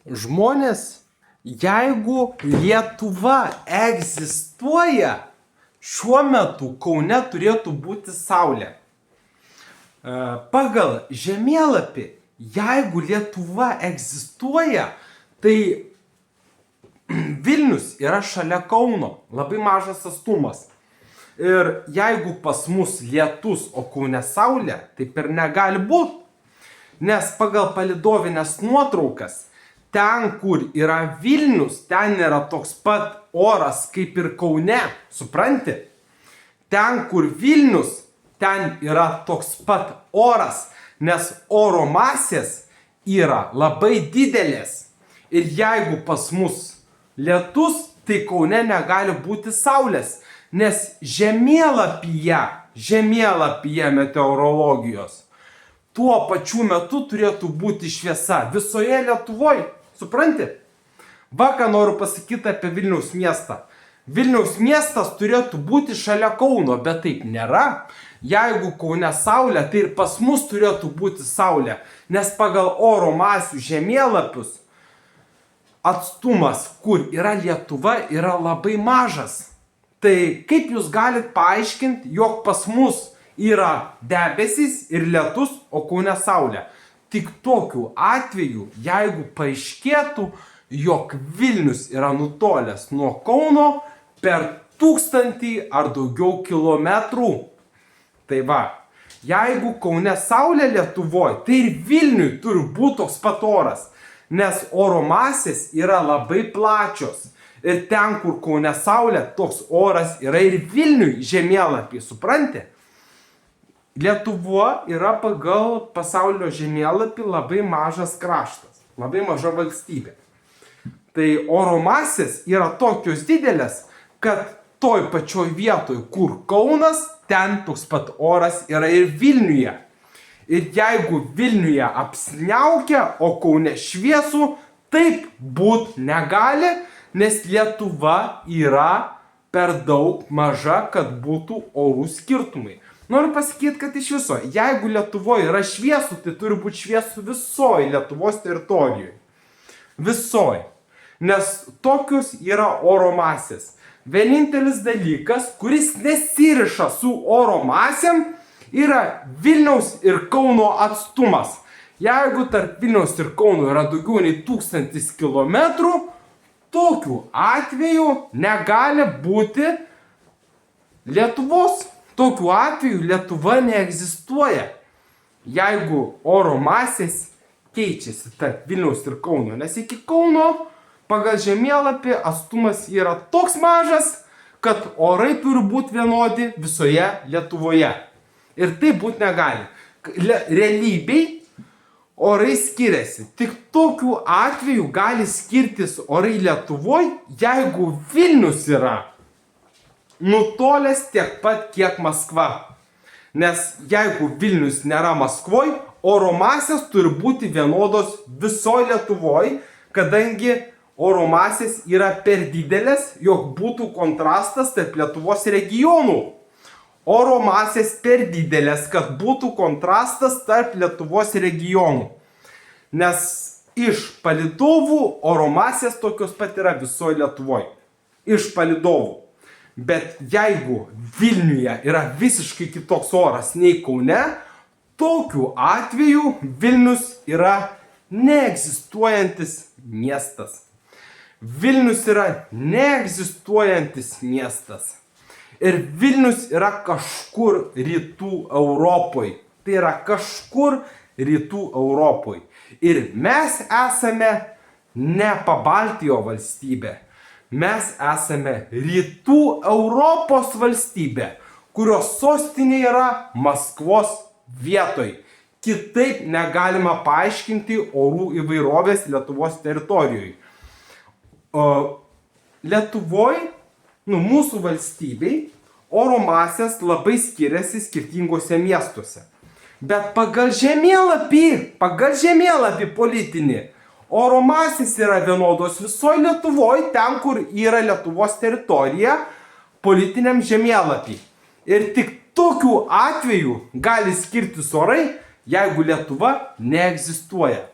Žmonės, jeigu Lietuva egzistuoja, šiuo metu Kaune turėtų būti saulė. Pagal žemėlapį, jeigu Lietuva egzistuoja, tai Vilnius yra šalia Kauno, labai mažas atstumas. Ir jeigu pas mus lietus, o Kaune saulė, taip ir negali būti. Nes pagal palidovinės nuotraukas, ten, kur yra Vilnius, ten yra toks pat oras kaip ir Kaune, supranti? Ten, kur Vilnius, ten yra toks pat oras, nes oro masės yra labai didelės. Ir jeigu pas mus lietus, tai Kaune negali būti saulės, nes žemėlapyje meteorologijos tuo pačiu metu turėtų būti šviesa visoje Lietuvoje, supranti? Va, ką noriu pasakyti apie Vilniaus miestą. Vilniaus miestas turėtų būti šalia Kauno, bet taip nėra. Jeigu Kaune saulė, tai ir pas mus turėtų būti saulė, nes pagal oro masių žemėlapius atstumas, kur yra Lietuva, yra labai mažas. Tai kaip jūs galit paaiškinti, jog pas mus yra debesys ir lietus, o Kaune saulė? Tik tokiu atveju, jeigu paaiškėtų, jog Vilnius yra nutolęs nuo Kauno per 1000 ar daugiau kilometrų. Tai va, jeigu Kaune saulė Lietuvoje, tai ir Vilniui turi būti toks pat oras, nes oro masės yra labai plačios. Ir ten, kur Kaune saulė, toks oras yra ir Vilniui žemėlapį, supranti? Lietuva yra pagal pasaulio žemėlapį labai mažas kraštas, labai maža valstybė. Tai oro masės yra tokios didelės, kad toj pačioj vietoj, kur Kaunas, ten toks pat oras yra ir Vilniuje. Ir jeigu Vilniuje apsniaukia, o Kaune šviesu, taip būt negali, nes Lietuva yra per daug maža, kad būtų orų skirtumai. Noriu pasakyti, kad iš viso, jeigu Lietuvoje yra šviesu, tai turi būti šviesu visoje Lietuvos teritorijoje. Visoje. Nes tokius yra oro masės. Vienintelis dalykas, kuris nesiriša su oro masėm, yra Vilniaus ir Kauno atstumas. Jeigu tarp Vilniaus ir Kauno yra daugiau nei 1000 kilometrų, tokiu atveju negali būti Lietuvos. Tokiu atveju Lietuva neegzistuoja. Jeigu oro masės keičiasi tarp Vilniaus ir Kauno, nes iki Kauno pagal žemėlapį atstumas yra toks mažas, kad orai turi būti vienodi visoje Lietuvoje. Ir tai būti negali. Realybėj orai skiriasi. Tik tokiu atveju gali skirtis orai Lietuvoje, jeigu Vilnius yra nutolęs tiek pat, kiek Maskva. Nes jeigu Vilnius nėra Maskvoje, oro masės turi būti vienodos visoje Lietuvoje, kadangi oro masės yra per didelės, jog būtų kontrastas tarp Lietuvos regionų. Oro masės per didelės, kad būtų kontrastas tarp Lietuvos regionų. Nes iš palydovų oro masės tokios pat yra visoje Lietuvoje. Iš palydovų. Bet jeigu Vilniuje yra visiškai kitoks oras nei Kaune, tokiu atveju Vilnius yra neegzistuojantis miestas. Vilnius yra neegzistuojantis miestas. Ir Vilnius yra kažkur rytų Europoje. Tai yra kažkur rytų Europoje. Ir mes esame ne Pabaltijo valstybė. Mes esame rytų Europos valstybė, kurios sostinė yra Maskvos vietoj. Kitaip negalima paaiškinti orų įvairovės Lietuvos teritorijoje. Lietuvoje, mūsų valstybei, oro masės labai skiriasi skirtingose miestuose. Bet pagal žemėlapį politinį, oro masės yra vienodos visoje Lietuvoje, ten, kur yra Lietuvos teritorija, politiniam žemėlapį. Ir tik tokiu atveju gali skirtis orai, jeigu Lietuva neegzistuoja.